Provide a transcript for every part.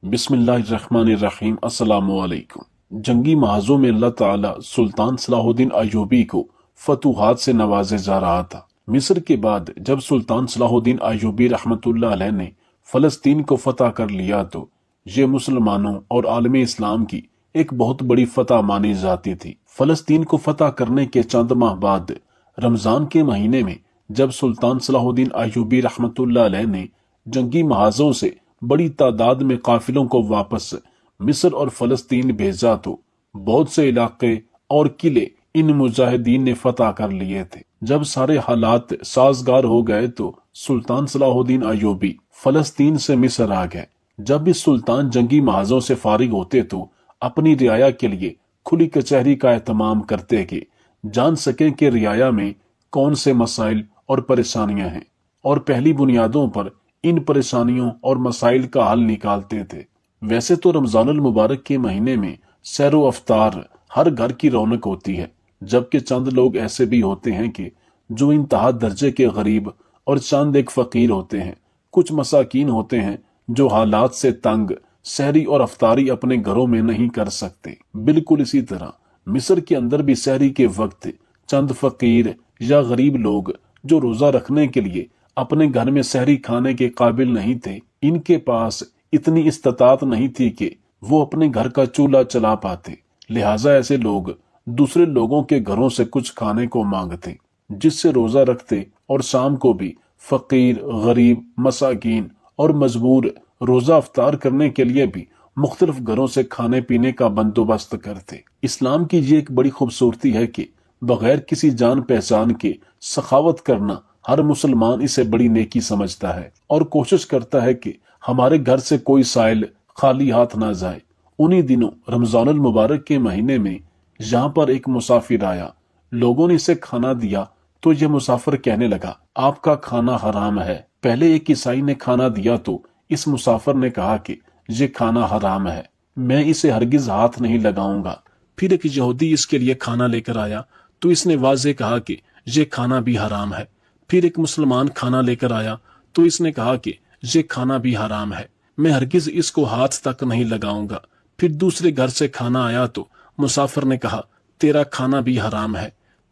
بسم اللہ الرحمن الرحیم۔ السلام علیکم۔ جنگی محاذوں میں اللہ تعالی سلطان صلاح الدین ایوبی کو فتوحات سے نوازے جا رہا تھا۔ مصر کے بعد جب سلطان صلاح الدین ایوبی رحمۃ اللہ علیہ نے فلسطین کو فتح کر لیا تو یہ مسلمانوں اور عالم اسلام کی ایک بہت بڑی فتح مانی جاتی تھی۔ فلسطین کو فتح کرنے کے چند ماہ بعد رمضان کے مہینے میں جب سلطان صلاح الدین ایوبی رحمۃ اللہ علیہ نے جنگی محاذوں سے بڑی تعداد میں قافلوں کو واپس مصر اور فلسطین بھیجا تو بہت سے علاقے اور قلعے ان مجاہدین نے فتح کر لیے تھے۔ جب سارے حالات سازگار ہو گئے تو سلطان صلاح الدین ایوبی فلسطین سے مصر آ گئے۔ جب بھی سلطان جنگی محاذوں سے فارغ ہوتے تو اپنی رعایا کے لیے کھلی کچہری کا اہتمام کرتے کہ جان سکیں کہ رعایا میں کون سے مسائل اور پریشانیاں ہیں، اور پہلی بنیادوں پر ان پریشانیوں اور مسائل کا حل نکالتے تھے۔ ویسے تو رمضان المبارک کے مہینے میں سیر و افطار ہر گھر کی رونق ہوتی ہے، جبکہ چند لوگ ایسے بھی ہوتے ہیں کہ جو انتہا درجے کے غریب اور چند ایک فقیر ہوتے ہیں۔ کچھ مساکین ہوتے ہیں جو حالات سے تنگ سحری اور افطاری اپنے گھروں میں نہیں کر سکتے۔ بالکل اسی طرح مصر کے اندر بھی سحری کے وقت چند فقیر یا غریب لوگ جو روزہ رکھنے کے لیے اپنے گھر میں سحری کھانے کے قابل نہیں تھے، ان کے پاس اتنی استطاعت نہیں تھی کہ وہ اپنے گھر کا چولہا چلا پاتے، لہٰذا ایسے لوگ دوسرے لوگوں کے گھروں سے کچھ کھانے کو مانگتے، جس سے روزہ رکھتے اور شام کو بھی فقیر، غریب، مساکین اور مجبور روزہ افطار کرنے کے لیے بھی مختلف گھروں سے کھانے پینے کا بندوبست کرتے۔ اسلام کی یہ ایک بڑی خوبصورتی ہے کہ بغیر کسی جان پہچان کے سخاوت کرنا ہر مسلمان اسے بڑی نیکی سمجھتا ہے اور کوشش کرتا ہے کہ ہمارے گھر سے کوئی سائل خالی ہاتھ نہ جائے۔ انہی دنوں رمضان المبارک کے مہینے میں یہاں پر ایک مسافر آیا۔ لوگوں نے اسے کھانا دیا تو یہ مسافر کہنے لگا، آپ کا کھانا حرام ہے۔ پہلے ایک عیسائی نے کھانا دیا تو اس مسافر نے کہا کہ یہ کھانا حرام ہے، میں اسے ہرگز ہاتھ نہیں لگاؤں گا۔ پھر ایک یہودی اس کے لیے کھانا لے کر آیا تو اس نے واضح کہا کہ یہ کھانا بھی حرام ہے۔ پھر ایک مسلمان کھانا لے کر آیا تو اس نے کہا کہ یہ کھانا بھی حرام ہے، میں ہرگز اس کو ہاتھ تک نہیں لگاؤں گا۔ پھر دوسرے گھر سے کھانا آیا تو مسافر نے کہا تیرا کھانا بھی حرام ہے۔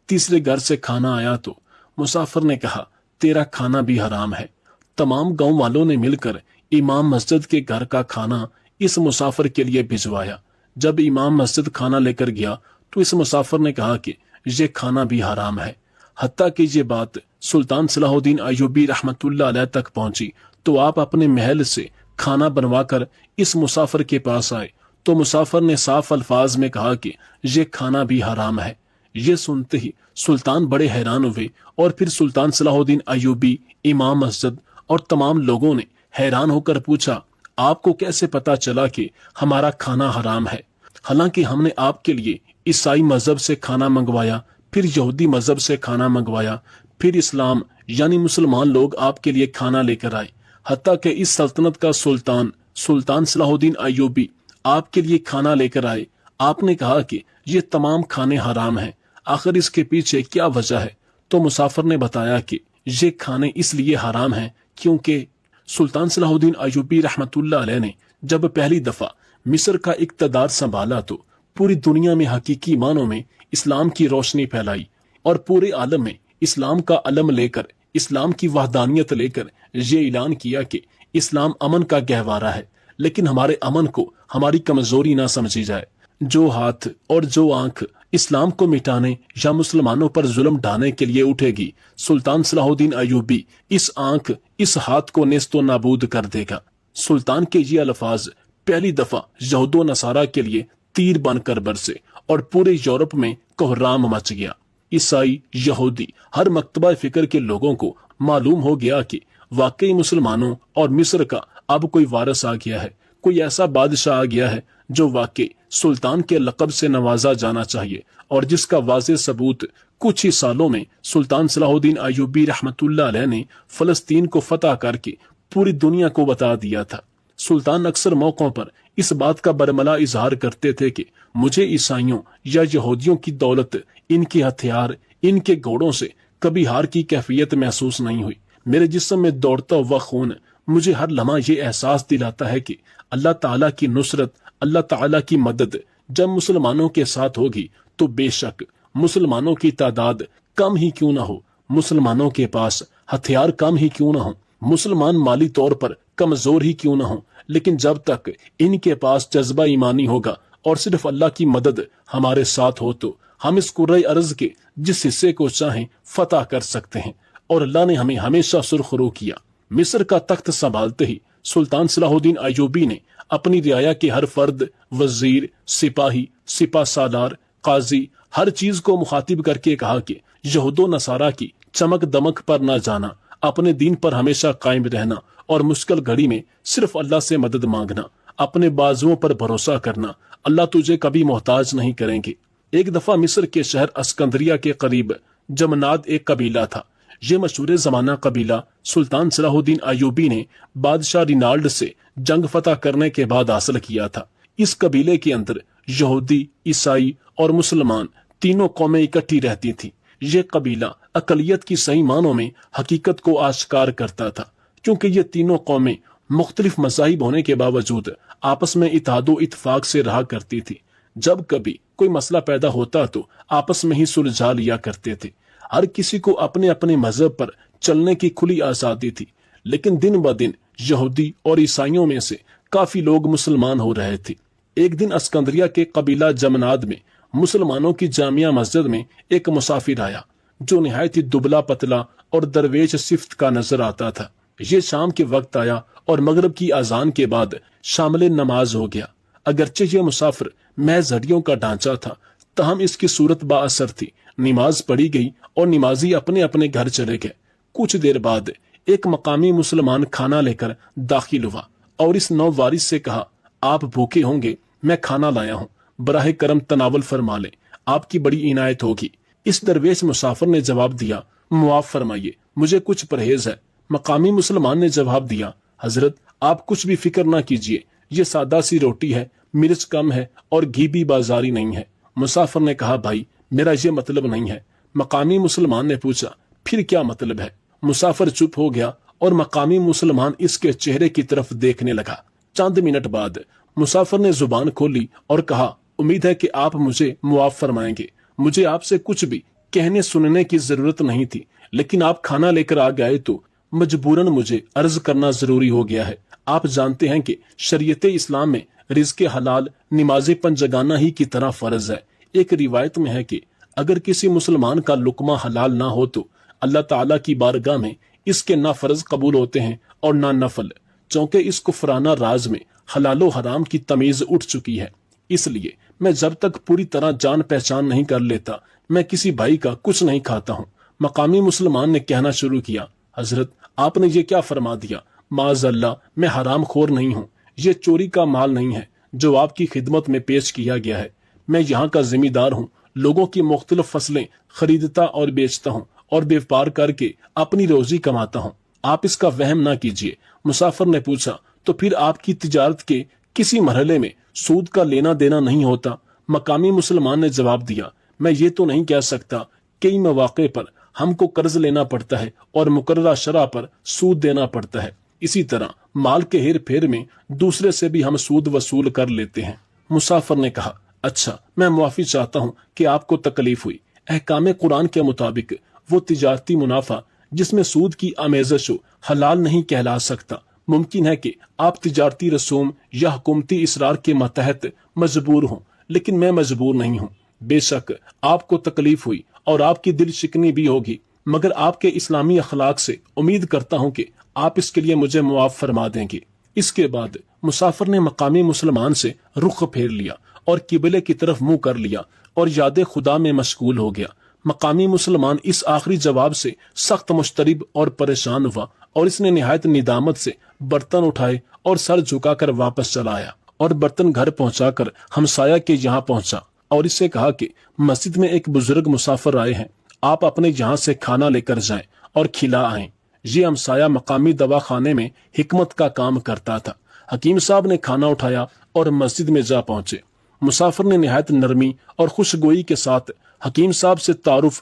تیسرے گھر سے کھانا آیا تو مسافر نے کہا تیرا کھانا بھی حرام ہے۔ تمام گاؤں والوں نے مل کر امام مسجد کے گھر کا کھانا اس مسافر کے لیے بھجوایا۔ جب امام مسجد کھانا لے کر گیا تو اس مسافر نے کہا کہ یہ کھانا بھی حرام ہے۔ حتیٰ کہ یہ بات سلطان صلاح الدین ایوبی رحمۃ اللہ علیہ تک پہنچی تو آپ اپنے محل سے کھانا بنوا کر اس مسافر کے پاس آئے تو مسافر نے صاف الفاظ میں کہا کہ یہ کھانا بھی حرام ہے۔ یہ سنتے ہی سلطان بڑے حیران ہوئے اور پھر سلطان صلاح الدین ایوبی، امام مسجد اور تمام لوگوں نے حیران ہو کر پوچھا، آپ کو کیسے پتا چلا کہ ہمارا کھانا حرام ہے؟ حالانکہ ہم نے آپ کے لیے عیسائی مذہب سے کھانا منگوایا، پھر یہودی مذہب سے کھانا منگوایا، پھر اسلام یعنی مسلمان لوگ آپ کے لیے کھانا لے کر آئے، حتیٰ کہ اس سلطنت کا سلطان صلاح الدین ایوبی آپ کے لیے کھانا لے کر آئے۔ آپ نے کہا کہ یہ تمام کھانے حرام ہیں، آخر اس کے پیچھے کیا وجہ ہے؟ تو مسافر نے بتایا کہ یہ کھانے اس لیے حرام ہیں کیونکہ سلطان صلاح الدین ایوبی رحمۃ اللہ علیہ نے جب پہلی دفعہ مصر کا اقتدار سنبھالا تو پوری دنیا میں حقیقی معنوں میں اسلام کی روشنی پھیلائی اور پورے عالم میں اسلام کا علم لے کر، اسلام کی وحدانیت لے کر یہ اعلان کیا کہ اسلام امن کا گہوارہ ہے، لیکن ہمارے امن کو ہماری کمزوری نہ سمجھی جائے۔ جو ہاتھ اور جو آنکھ اسلام کو مٹانے یا مسلمانوں پر ظلم ڈھانے کے لیے اٹھے گی، سلطان صلاح الدین ایوبی اس آنکھ، اس ہاتھ کو نیست و نابود کر دے گا۔ سلطان کے یہ الفاظ پہلی دفعہ یہود و نصارہ کے لیے تیر بن کر برسے اور پورے یورپ میں کوہرام مچ گیا۔ عیسائی، یہودی، ہر مکتبہ فکر کے لوگوں کو معلوم ہو گیا کہ واقعی مسلمانوں اور مصر کا اب کوئی وارث آ گیا ہے، کوئی ایسا بادشاہ آ گیا ہے جو واقعی سلطان کے لقب سے نوازا جانا چاہیے اور جس کا واضح ثبوت کچھ ہی سالوں میں سلطان صلاح الدین ایوبی رحمۃ اللہ علیہ نے فلسطین کو فتح کر کے پوری دنیا کو بتا دیا تھا۔ سلطان اکثر موقعوں پر اس بات کا برملا اظہار کرتے تھے کہ مجھے عیسائیوں یا یہودیوں کی دولت، ان کے ہتھیار، ان کے گھوڑوں سے کبھی ہار کی کیفیت محسوس نہیں ہوئی۔ میرے جسم میں دوڑتا ہوا خون مجھے ہر لمحہ یہ احساس دلاتا ہے کہ اللہ تعالیٰ کی نصرت، اللہ تعالیٰ کی مدد جب مسلمانوں کے ساتھ ہوگی تو بے شک مسلمانوں کی تعداد کم ہی کیوں نہ ہو، مسلمانوں کے پاس ہتھیار کم ہی کیوں نہ ہو، مسلمان مالی طور پر کمزور ہی کیوں نہ ہو، لیکن جب تک ان کے پاس جذبہ ایمانی ہوگا اور صرف اللہ کی مدد ہمارے ساتھ ہو تو ہم اس کرۂ ارض کے جس حصے کو چاہیں فتح کر سکتے ہیں۔ اور اللہ نے ہمیں ہمیشہ سرخرو کیا۔ مصر کا تخت سنبھالتے ہی سلطان صلاح الدین ایوبی نے اپنی رعایا کے ہر فرد، وزیر، سپاہی، سپہ سالار، قاضی، ہر چیز کو مخاطب کر کے کہا کہ یہود و نصارہ کی چمک دمک پر نہ جانا، اپنے دین پر ہمیشہ قائم رہنا اور مشکل گھڑی میں صرف اللہ سے مدد مانگنا، اپنے بازوؤں پر بھروسہ کرنا، اللہ تجھے کبھی محتاج نہیں کریں گے۔ ایک دفعہ مصر کے شہر اسکندریہ کے قریب جمناد ایک قبیلہ تھا۔ یہ مشہور زمانہ قبیلہ سلطان صلاح الدین ایوبی نے بادشاہ رینالڈ سے جنگ فتح کرنے کے بعد حاصل کیا تھا۔ اس قبیلے کے اندر یہودی، عیسائی اور مسلمان تینوں قومیں اکٹھی رہتی تھیں۔ یہ قبیلہ اقلیت کی صحیح معنوں میں حقیقت کو آشکار کرتا تھا، کیونکہ یہ تینوں قومیں مختلف مذاہب ہونے کے باوجود آپس میں اتحاد و اتفاق سے رہا کرتی تھی۔ جب کبھی کوئی مسئلہ پیدا ہوتا تو آپس میں ہی سلجھا لیا کرتے تھے۔ ہر کسی کو اپنے اپنے مذہب پر چلنے کی کھلی آزادی تھی، لیکن دن بدن یہودی اور عیسائیوں میں سے کافی لوگ مسلمان ہو رہے تھے۔ ایک دن اسکندریہ کے قبیلہ جمناد میں مسلمانوں کی جامعہ مسجد میں ایک مسافر آیا جو نہایت ہی دبلا پتلا اور درویش صفت کا نظر آتا تھا۔ یہ شام کے وقت آیا اور مغرب کی اذان کے بعد شامل نماز ہو گیا۔ اگرچہ یہ مسافر محض ہڈیوں کا ڈھانچہ تھا، تاہم اس کی صورت با اثر تھی۔ نماز پڑھی گئی اور نمازی اپنے اپنے گھر چلے گئے۔ کچھ دیر بعد ایک مقامی مسلمان کھانا لے کر داخل ہوا اور اس نو وارث سے کہا، آپ بھوکے ہوں گے، میں کھانا لایا ہوں، براہ کرم تناول فرما لیں، آپ کی بڑی عنایت ہوگی۔ اس درویش مسافر نے جواب دیا، معاف فرمائیے، مجھے کچھ پرہیز ہے۔ مقامی مسلمان نے جواب دیا، حضرت آپ کچھ بھی فکر نہ کیجیے، یہ سادہ سی روٹی ہے، مرچ کم ہے اور گھی بھی بازاری نہیں ہے۔ مسافر نے کہا، بھائی میرا یہ مطلب نہیں ہے۔ مقامی مسلمان نے پوچھا، پھر کیا مطلب ہے؟ مسافر چپ ہو گیا اور مقامی مسلمان اس کے چہرے کی طرف دیکھنے لگا۔ چند منٹ بعد مسافر نے زبان کھولی اور کہا، امید ہے کہ آپ مجھے معاف فرمائیں گے، مجھے آپ سے کچھ بھی کہنے سننے کی ضرورت نہیں تھی، لیکن آپ کھانا لے کر آ گئے تو مجبوراً مجھے عرض کرنا ضروری ہو گیا ہے۔ آپ جانتے ہیں کہ شریعت اسلام میں رزق حلال نماز پنجگانہ ہی کی طرح فرض ہے۔ ایک روایت میں ہے کہ اگر کسی مسلمان کا لقمہ حلال نہ ہو تو اللہ تعالیٰ کی بارگاہ میں اس کے نہ فرض قبول ہوتے ہیں اور نہ نفل، چونکہ اس کفرانہ راز میں حلال و حرام کی تمیز اٹھ چکی ہے۔ اس لیے میں جب تک پوری طرح جان پہچان نہیں کر لیتا، میں کسی بھائی کا کچھ نہیں کھاتا ہوں۔ مقامی مسلمان نے کہنا شروع کیا، حضرت آپ نے یہ کیا فرما دیا؟ معاذ اللہ، میں حرام خور نہیں ہوں، یہ چوری کا مال نہیں ہے جو آپ کی خدمت میں پیش کیا گیا ہے۔ میں یہاں کا ذمہ دار ہوں، لوگوں کی مختلف فصلیں خریدتا اور بیچتا ہوں اور بیوپار کر کے اپنی روزی کماتا ہوں، آپ اس کا وہم نہ کیجیے۔ مسافر نے پوچھا، تو پھر آپ کی تجارت کے کسی مرحلے میں سود کا لینا دینا نہیں ہوتا؟ مقامی مسلمان نے جواب دیا، میں یہ تو نہیں کہہ سکتا، کئی مواقع پر ہم کو قرض لینا پڑتا ہے اور مقررہ شرح پر سود دینا پڑتا ہے، اسی طرح مال کے ہیر پھیر میں دوسرے سے بھی ہم سود وصول کر لیتے ہیں۔ مسافر نے کہا، اچھا میں معافی چاہتا ہوں کہ آپ کو تکلیف ہوئی۔ احکام قرآن کے مطابق وہ تجارتی منافع جس میں سود کی آمیزش ہو حلال نہیں کہلا سکتا۔ ممکن ہے کہ آپ تجارتی رسوم یا حکومتی اصرار کے ماتحت مجبور ہوں، لیکن میں مجبور نہیں ہوں۔ بے شک آپ کو تکلیف ہوئی اور آپ کی دل شکنی بھی ہوگی، مگر آپ کے اسلامی اخلاق سے امید کرتا ہوں کہ آپ اس کے لیے مجھے معاف فرما دیں گے۔ اس کے بعد مسافر نے مقامی مسلمان سے رخ پھیر لیا اور قبلے کی طرف منہ کر لیا اور یاد خدا میں مشغول ہو گیا۔ مقامی مسلمان اس آخری جواب سے سخت مضطرب اور پریشان ہوا اور اس نے نہایت ندامت سے برتن اٹھائے اور سر جھکا کر واپس چلا آیا اور برتن گھر پہنچا کر ہمسایہ کے یہاں پہنچا اور اس سے کہا کہ مسجد میں ایک بزرگ مسافر آئے ہیں، آپ اپنے یہاں سے کھانا لے کر جائیں اور کھلا آئیں۔ یہ ہمسایہ مقامی دواخانے میں حکمت کا کام کرتا تھا۔ حکیم صاحب نے کھانا اٹھایا اور مسجد میں جا پہنچے۔ مسافر نے نہایت نرمی اور خوشگوئی کے ساتھ حکیم صاحب سے تعارف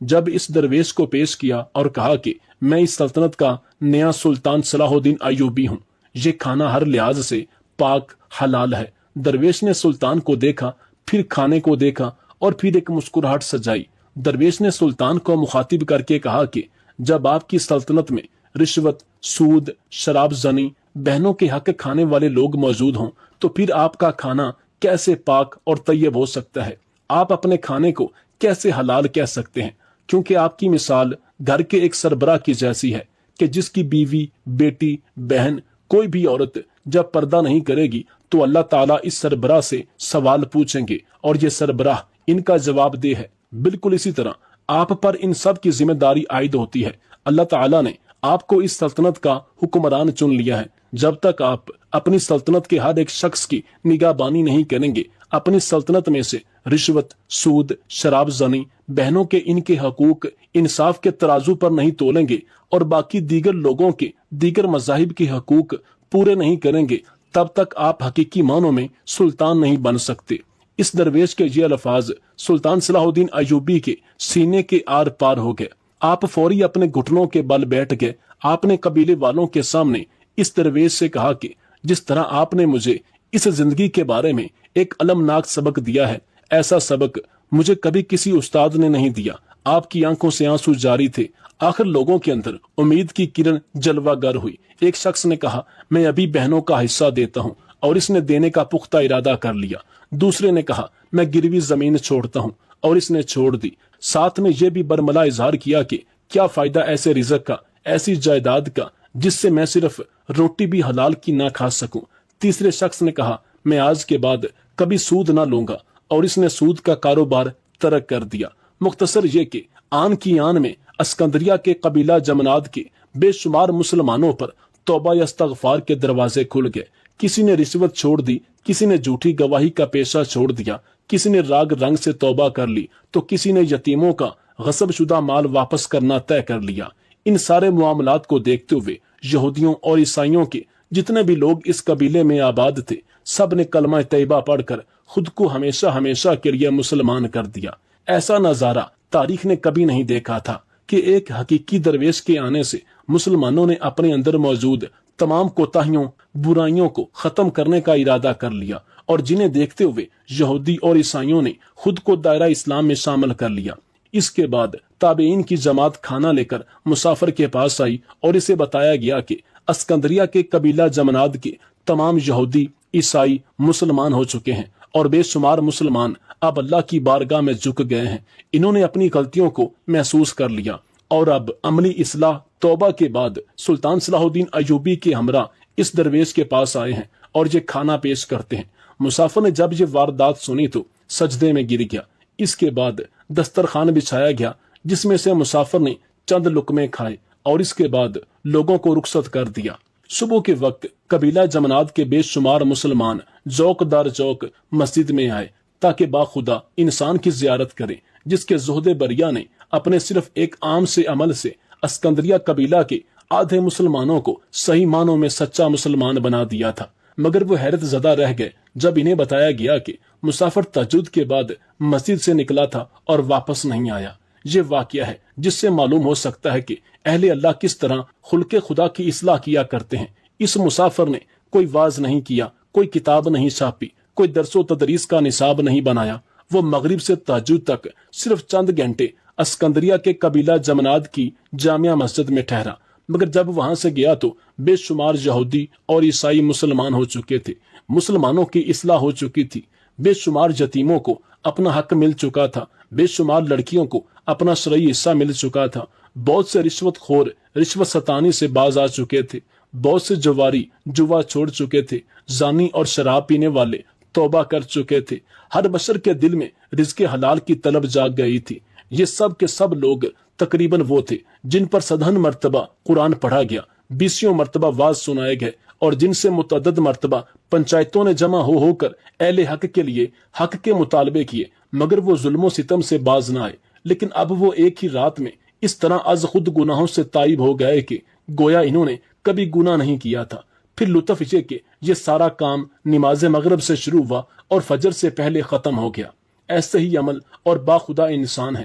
جب اس درویش کو پیش کیا اور کہا کہ میں اس سلطنت کا نیا سلطان صلاح الدین ایوبی ہوں، یہ کھانا ہر لحاظ سے پاک حلال ہے۔ درویش نے سلطان کو دیکھا، پھر کھانے کو دیکھا اور پھر ایک مسکراہٹ سجائی۔ درویش نے سلطان کو مخاطب کر کے کہا کہ جب آپ کی سلطنت میں رشوت، سود، شراب زنی، بہنوں کے حق کھانے والے لوگ موجود ہوں تو پھر آپ کا کھانا کیسے پاک اور طیب ہو سکتا ہے؟ آپ اپنے کھانے کو کیسے حلال کہہ سکتے ہیں؟ کیونکہ آپ کی مثال گھر کے ایک سربراہ کی جیسی ہے کہ جس کی بیوی، بیٹی، بہن، کوئی بھی عورت جب پردہ نہیں کرے گی تو اللہ تعالیٰ اس سربراہ سے سوال پوچھیں گے اور یہ سربراہ ان کا جواب دہ ہے۔ بالکل اسی طرح آپ پر ان سب کی ذمہ داری عائد ہوتی ہے۔ اللہ تعالیٰ نے آپ کو اس سلطنت کا حکمران چن لیا ہے۔ جب تک آپ اپنی سلطنت کے ہر ایک شخص کی نگاہ بانی نہیں کریں گے، اپنی سلطنت میں سے رشوت، سود، شراب زنی، بہنوں کے ان کے حقوق انصاف کے ترازو پر نہیں تولیں گے اور باقی دیگر لوگوں کے دیگر مذاہب کے حقوق پورے نہیں کریں گے، تب تک آپ حقیقی معنوں میں سلطان نہیں بن سکتے۔ اس درویش کے یہ الفاظ سلطان صلاح الدین ایوبی کے سینے کے آر پار ہو گئے۔ آپ فوری اپنے گھٹنوں کے بل بیٹھ گئے۔ آپ نے قبیلے والوں کے سامنے اس درویش سے کہا کہ جس طرح آپ نے مجھے اس زندگی کے بارے میں ایک المناک سبق دیا ہے، ایسا سبق مجھے کبھی کسی استاد نے نہیں دیا۔ آپ کی آنکھوں سے آنسو جاری تھے۔ آخر لوگوں کے اندر امید کی کرن جلوہ گر ہوئی۔ ایک شخص نے کہا میں ابھی بہنوں کا حصہ دیتا ہوں، اور اس نے دینے کا پختہ ارادہ کر لیا۔ دوسرے نے کہا میں گروی زمین چھوڑتا ہوں، اور اس نے چھوڑ دی۔ ساتھ میں یہ بھی برملا اظہار کیا کہ کیا فائدہ ایسے رزق کا، ایسی جائیداد کا جس سے میں صرف روٹی بھی حلال کی نہ کھا سکوں۔ تیسرے شخص نے کہا میں آج کے بعد کبھی سود نہ لوں گا، اور اس نے سود کا کاروبار ترک کر دیا۔ مختصر یہ کہ آن کی آن میں اسکندریہ کے قبیلہ جمناد کے بے شمار مسلمانوں پر توبہ یا استغفار کے دروازے کھل گئے۔ کسی نے رشوت چھوڑ دی، کسی نے جھوٹی گواہی کا پیشہ چھوڑ دیا، کسی نے راگ رنگ سے توبہ کر لی، تو کسی نے یتیموں کا غصب شدہ مال واپس کرنا طے کر لیا۔ ان سارے معاملات کو دیکھتے ہوئے یہودیوں اور عیسائیوں کے جتنے بھی لوگ اس قبیلے میں آباد تھے، سب نے کلمہ طیبہ پڑھ کر خود کو ہمیشہ ہمیشہ کے لیے مسلمان کر دیا۔ ایسا نظارہ تاریخ نے کبھی نہیں دیکھا تھا کہ ایک حقیقی درویش کے آنے سے مسلمانوں نے اپنے اندر موجود تمام کوتاہیوں، برائیوں کو ختم کرنے کا ارادہ کر لیا، اور جنہیں دیکھتے ہوئے یہودی اور عیسائیوں نے خود کو دائرہ اسلام میں شامل کر لیا۔ اس کے بعد تابعین کی جماعت کھانا لے کر مسافر کے پاس آئی اور اسے بتایا گیا کہ اسکندریہ کے قبیلہ جمناد کے تمام یہودی، عیسائی مسلمان ہو چکے ہیں، اور بے شمار مسلمان اب اللہ کی بارگاہ میں جھک گئے ہیں۔ انہوں نے اپنی غلطیوں کو محسوس کر لیا، اور اب عملی اصلاح توبہ کے بعد سلطان صلاح الدین ایوبی کے ہمراہ اس درویش کے پاس آئے ہیں اور یہ کھانا پیش کرتے ہیں۔ مسافر نے جب یہ واردات سنی تو سجدے میں گر گیا۔ اس کے بعد دسترخوان بچھایا گیا، جس میں سے مسافر نے چند لقمے کھائے، اور اس کے بعد لوگوں کو رخصت کر دیا۔ صبح کے وقت قبیلہ جمناد کے بے شمار مسلمان ذوق در ذوق مسجد میں آئے تاکہ باخدا انسان کی زیارت کریں، جس کے زہد بریا نے اپنے صرف ایک عام سے عمل سے اسکندریہ قبیلہ کے آدھے مسلمانوں کو صحیح معنوں میں سچا مسلمان بنا دیا تھا۔ مگر وہ حیرت زدہ رہ گئے جب انہیں بتایا گیا کہ مسافر تہجد کے بعد مسجد سے نکلا تھا اور واپس نہیں آیا۔ یہ واقعہ ہے جس سے معلوم ہو سکتا ہے کہ اہل اللہ کس طرح خلق خدا کی اصلاح کیا کرتے ہیں۔ اس مسافر نے کوئی واعظ نہیں کیا، کوئی کتاب نہیں چھاپی، کوئی درس و تدریس کا نصاب نہیں بنایا۔ وہ مغرب سے تہجد تک صرف چند گھنٹے اسکندریہ کے قبیلہ جمناد کی جامع مسجد میں ٹھہرا، مگر جب وہاں سے گیا تو بے شمار یہودی اور عیسائی مسلمان ہو چکے تھے۔ مسلمانوں کی اصلاح ہو چکی تھی، بے شمار یتیموں کو اپنا حق مل چکا تھا، بے شمار لڑکیوں کو اپنا شرعی حصہ مل چکا تھا، بہت سے رشوت خور رشوت ستانی سے باز آ چکے تھے، بہت سے جواری جوا چھوڑ چکے تھے، زانی اور شراب پینے والے توبہ کر چکے تھے۔ ہر بشر کے دل میں رزق حلال کی طلب جاگ گئی تھی۔ یہ سب کے سب لوگ تقریباً وہ تھے جن پر صدہن مرتبہ قرآن پڑھا گیا، 20 مرتبہ واعظ سنائے گئے، اور جن سے متعدد مرتبہ پنچایتوں نے جمع ہو کر اہل حق کے لیے حق کے مطالبے کیے، مگر وہ ظلم و ستم سے باز نہ آئے۔ لیکن اب وہ ایک ہی رات میں اس طرح از خود گناہوں سے تائب ہو گئے کہ گویا انہوں نے کبھی گناہ نہیں کیا تھا۔ پھر لطف یہ کہ یہ سارا کام نماز مغرب سے شروع ہوا اور فجر سے پہلے ختم ہو گیا۔ ایسے ہی عمل اور باخدا انسان ہے